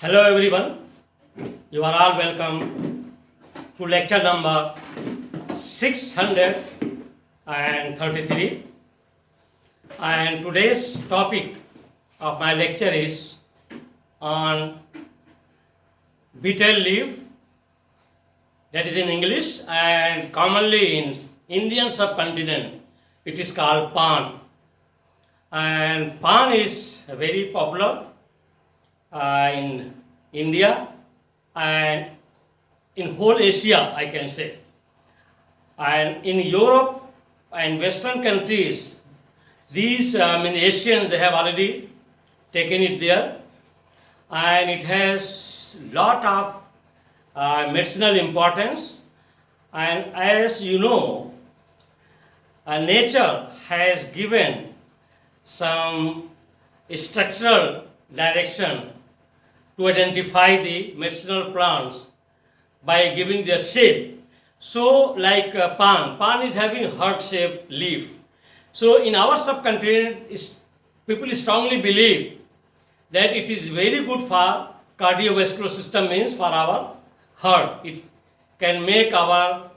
Hello everyone, you are all welcome to lecture number 633, and today's topic of my lecture is on betel leaf, that is in English, and commonly in Indian subcontinent it is called pan. And pan is very popular in India and in whole Asia, I can say. And in Europe and Western countries, these Asians, they have already taken it there, and it has lot of medicinal importance. And as you know, nature has given some structural direction to identify the medicinal plants by giving their shape. So like pan is having heart-shaped leaf. So in our subcontinent, people strongly believe that it is very good for cardiovascular system, means for our heart. It can make our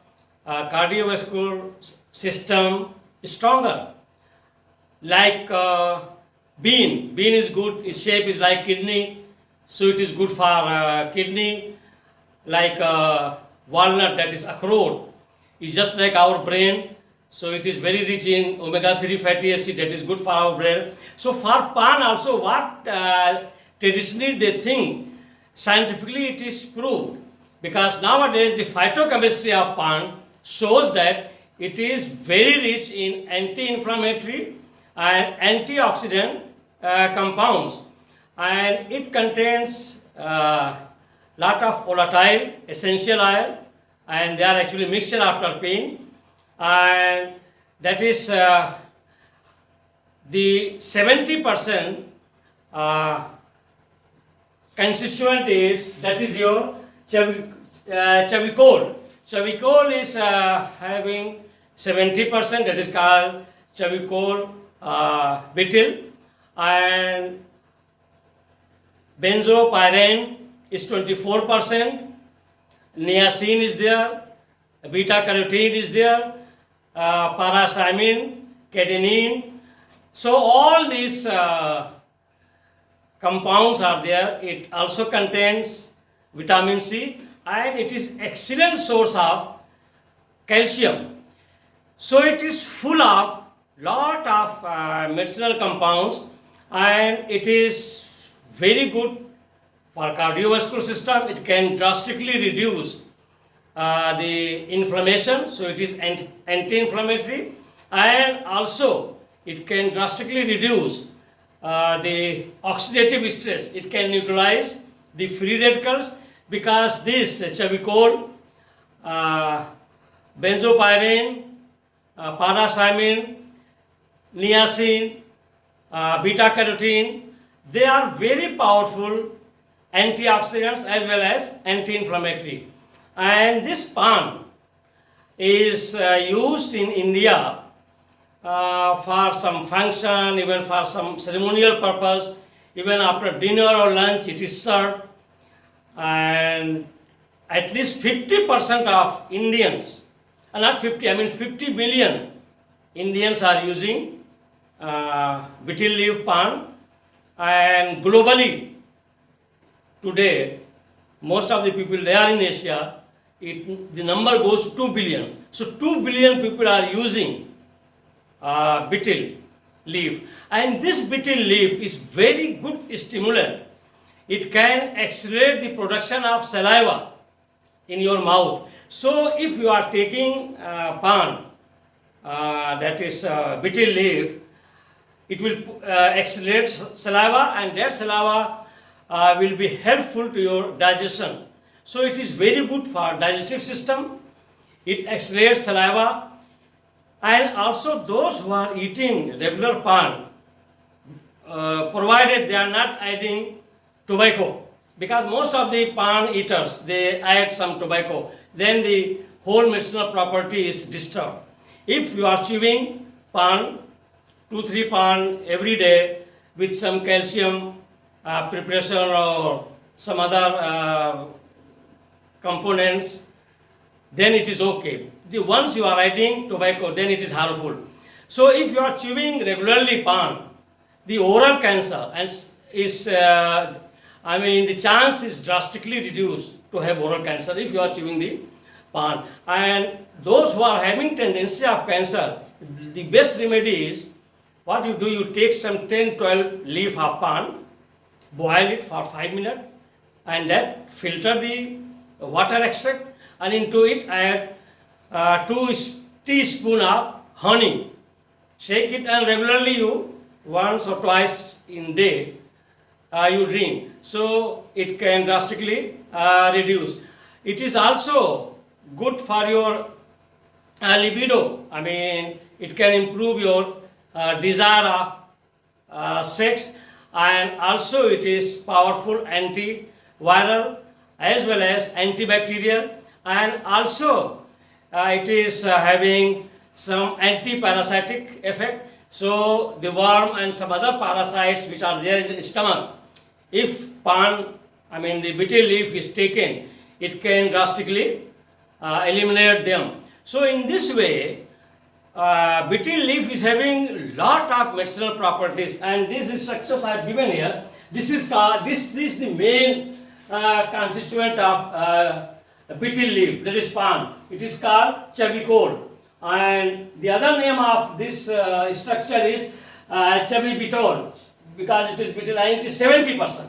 cardiovascular system stronger. Like bean is good, its shape is like kidney, so it is good for kidney. Like walnut, that is akhroot, is just like our brain, so it is very rich in omega-3 fatty acid, that is good for our brain. So for pan also, what traditionally they think, scientifically it is proved, because nowadays the phytochemistry of pan shows that it is very rich in anti-inflammatory and antioxidant compounds, and it contains lot of volatile essential oil, and they are actually mixture of terpene, and that is the 70% constituent is, that is your chavicol. Chavicol is having 70%, that is called chavicol betel, and benzopyrene is 24%, niacin is there, beta carotene is there, parasamine, catenin. So all these compounds are there. It also contains vitamin C, and it is excellent source of calcium. So it is full of lot of medicinal compounds, and it is very good for cardiovascular system. It can drastically reduce the inflammation, so it is anti-inflammatory, and also it can drastically reduce the oxidative stress. It can neutralize the free radicals, because this chavicol, benzopyrene, parasamine, niacin, beta carotene, they are very powerful antioxidants as well as anti-inflammatory. And this pan is used in India for some function, even for some ceremonial purpose. Even after dinner or lunch it is served, and at least 50% of Indians, not 50, I mean 50 million Indians are using betel leaf pan. And globally today, most of the people, they are in Asia, the number goes to 2 billion. So 2 billion people are using betel leaf, and this betel leaf is very good stimulant. It can accelerate the production of saliva in your mouth. So if you are taking pan, that is betel leaf, it will accelerate saliva, and that saliva will be helpful to your digestion. So it is very good for digestive system. It accelerates saliva, and also those who are eating regular pan, provided they are not adding tobacco, because most of the pan eaters, they add some tobacco, then the whole medicinal property is disturbed. If you are chewing pan, 2-3 pan every day with some calcium preparation or some other components, then it is okay. Once you are adding tobacco, then it is harmful. So if you are chewing regularly pan, the oral cancer the chance is drastically reduced to have oral cancer if you are chewing the pan. And those who are having tendency of cancer, the best remedy is, what you do, you take some 10-12 leaf of pan, boil it for 5 minutes, and then filter the water extract, and into it add 2 teaspoons of honey. Shake it, and regularly you, once or twice in day, you drink. So it can drastically reduce. It is also good for your libido. It can improve your desire of sex, and also it is powerful antiviral as well as antibacterial, and also it is having some anti-parasitic effect. So the worm and some other parasites which are there in the stomach, if the betel leaf is taken, it can drastically eliminate them. So in this way, betel leaf is having lot of medicinal properties, and these structures I have given here. This is the main constituent of betel leaf, that is pan. It is called chavicol, and the other name of this structure is chavibitol, because it is betel and it is 70%.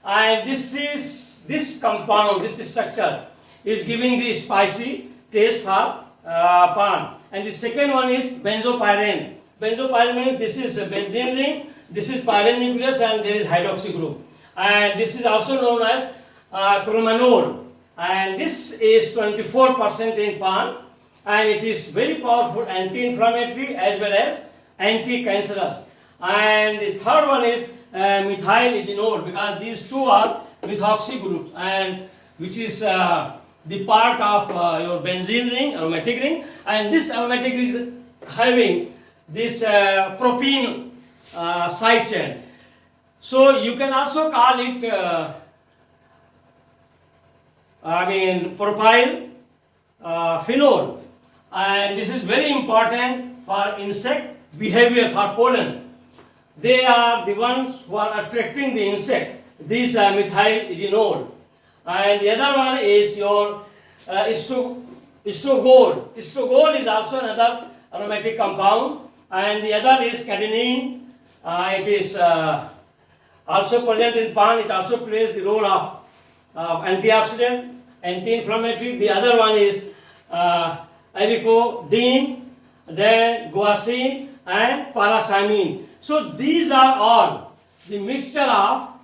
And this compound, this structure is giving the spicy taste for pan. And the second one is benzopyrene. Benzopyrene means this is a benzene ring, this is pyrene nucleus, and there is hydroxy group. And this is also known as cromanol. And this is 24% in pan, and it is very powerful anti-inflammatory as well as anti-cancerous. And the third one is methyl igenol, because these two are methoxy groups, and which is the part of your benzene ring, aromatic ring, and this aromatic ring is having this propene side chain. So you can also call it propyl phenol, and this is very important for insect behavior, for pollen. They are the ones who are attracting the insect, these methyl igenol. And the other one is your estrogol. Estrogol is also another aromatic compound, and the other is catenin. It is also present in pan. It also plays the role of antioxidant, anti-inflammatory. The other one is avicodine, then guanosine and parasamine. So these are all the mixture of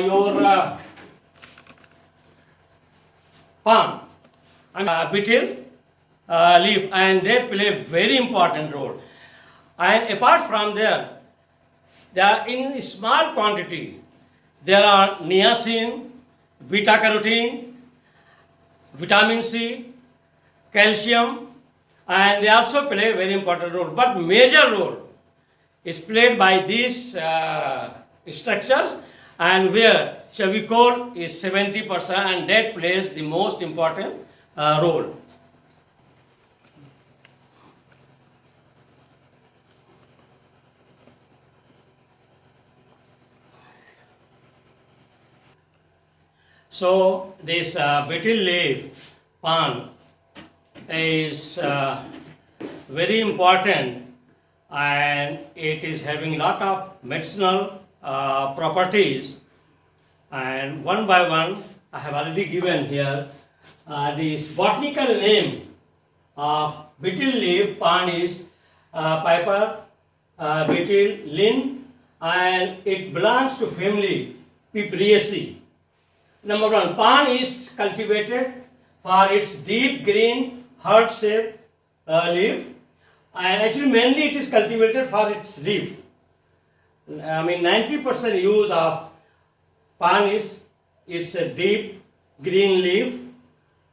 your pan and betel leaf, and they play a very important role. And apart from there are in small quantity, there are niacin, beta carotene, vitamin C, calcium, and they also play a very important role. But major role is played by these structures, and where chavicol is 70%, and that plays the most important role. So this betel leaf pan is very important, and it is having lot of medicinal properties, and one by one I have already given here. This botanical name of betel leaf pan is Piper betel lin, and it belongs to family Pipereaceae. Number one, pan is cultivated for its deep green heart-shaped leaf, and actually mainly it is cultivated for its leaf. 90% use of pan is it's a deep green leaf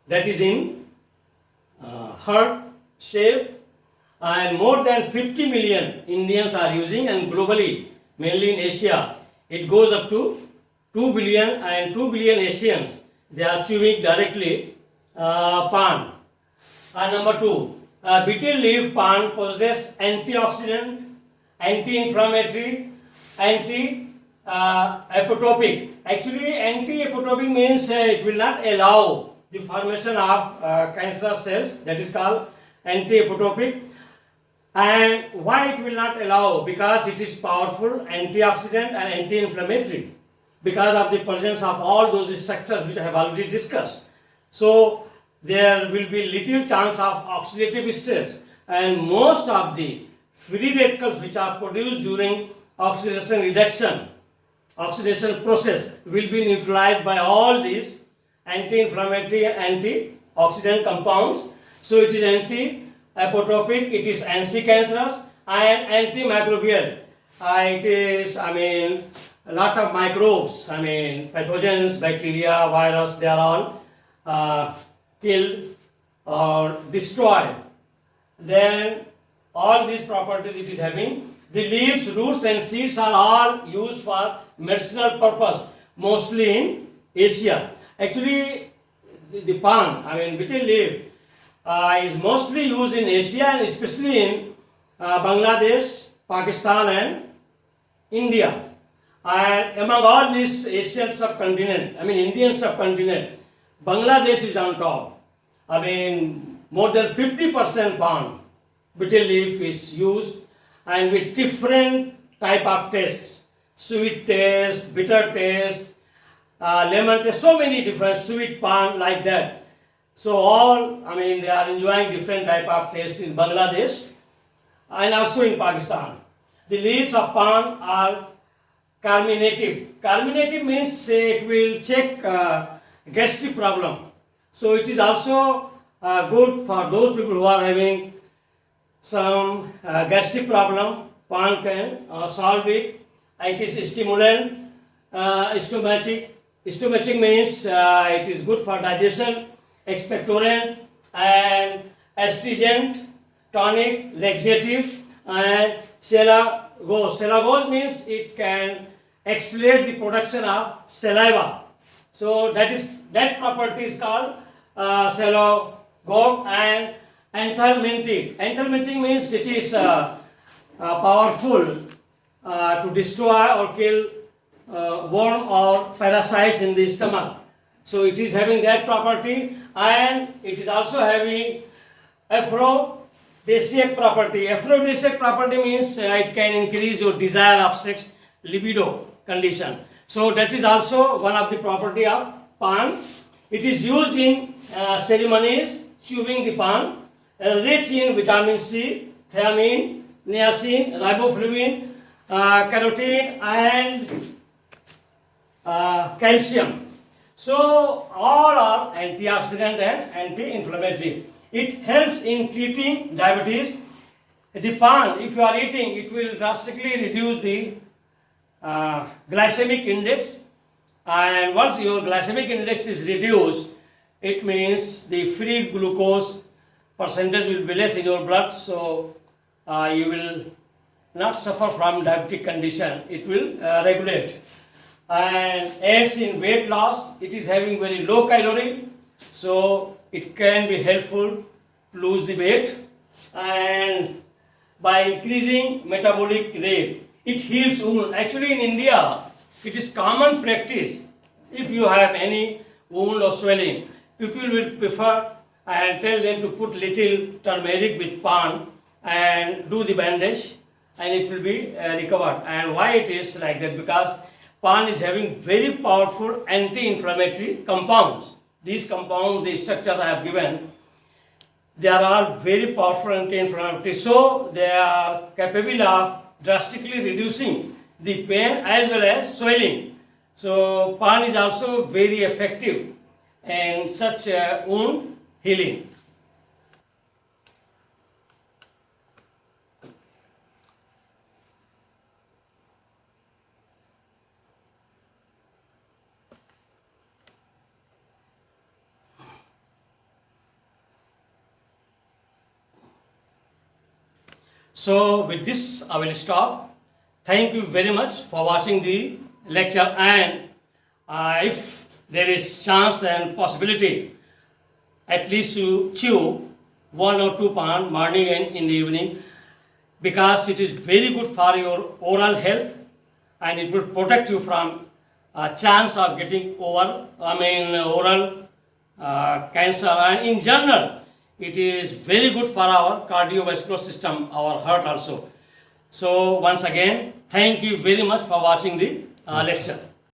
that is in heart shape, and more than 50 million Indians are using, and globally, mainly in Asia, it goes up to 2 billion and 2 billion Asians, they are chewing directly pan. Number 2, betel leaf pan possesses antioxidant, anti-inflammatory, anti-apotopic. Actually, anti-apotopic means it will not allow the formation of cancerous cells, that is called anti-apotopic. And why it will not allow? Because it is powerful antioxidant and anti-inflammatory, because of the presence of all those structures which I have already discussed. So there will be little chance of oxidative stress, and most of the free radicals which are produced during oxidation process will be neutralized by all these anti-inflammatory and antioxidant compounds. So it is anti-apotopic, it is anti-cancerous and antimicrobial. It is, a lot of microbes, pathogens, bacteria, virus, they are all killed or destroyed. Then all these properties it is having. The leaves, roots and seeds are all used for medicinal purpose, mostly in Asia. Actually, the pan, betel leaf, is mostly used in Asia and especially in Bangladesh, Pakistan and India. And among all these Asian subcontinent, Indian subcontinent, Bangladesh is on top. More than 50% pan, betel leaf is used, and with different type of tastes, sweet taste, bitter taste, lemon taste, so many different sweet pan like that. So all, they are enjoying different type of taste in Bangladesh and also in Pakistan. The leaves of pan are carminative. Carminative means it will check gastric problem. So it is also good for those people who are having some gastric problem. Pan can solve it. It is stimulant, stomachic. Stomachic means it is good for digestion, expectorant and astringent, tonic, laxative, and salivagogue. Salivagogue means it can accelerate the production of saliva. So that property is called salivagogue. And anthelmintic. Anthelmintic means it is powerful to destroy or kill worm or parasites in the stomach. So it is having that property, and it is also having aphrodisiac property. Aphrodisiac property means it can increase your desire of sex, libido condition. So that is also one of the property of pan. It is used in ceremonies, chewing the pan, rich in vitamin C, thiamine, niacin, riboflavin, carotene and calcium. So all are antioxidant and anti-inflammatory. It helps in treating diabetes. The pan, if you are eating, it will drastically reduce the glycemic index, and once your glycemic index is reduced, it means the free glucose percentage will be less in your blood, so you will not suffer from diabetic condition. It will regulate and aids in weight loss. It is having very low calorie, so it can be helpful to lose the weight, and by increasing metabolic rate, it heals wound. Actually, in India, it is common practice. If you have any wound or swelling, people will prefer and tell them to put little turmeric with pan and do the bandage, and it will be recovered. And why it is like that? Because pan is having very powerful anti-inflammatory compounds. These compounds, the structures I have given, they are all very powerful anti-inflammatory. So they are capable of drastically reducing the pain as well as swelling. So pan is also very effective in such wound healing. So with this I will stop. Thank you very much for watching the lecture, and if there is chance and possibility, at least you chew 1 or 2 pan morning and in the evening, because it is very good for your oral health and it will protect you from chance of getting oral cancer, and in general it is very good for our cardiovascular system, our heart also. So once again, thank you very much for watching the lecture.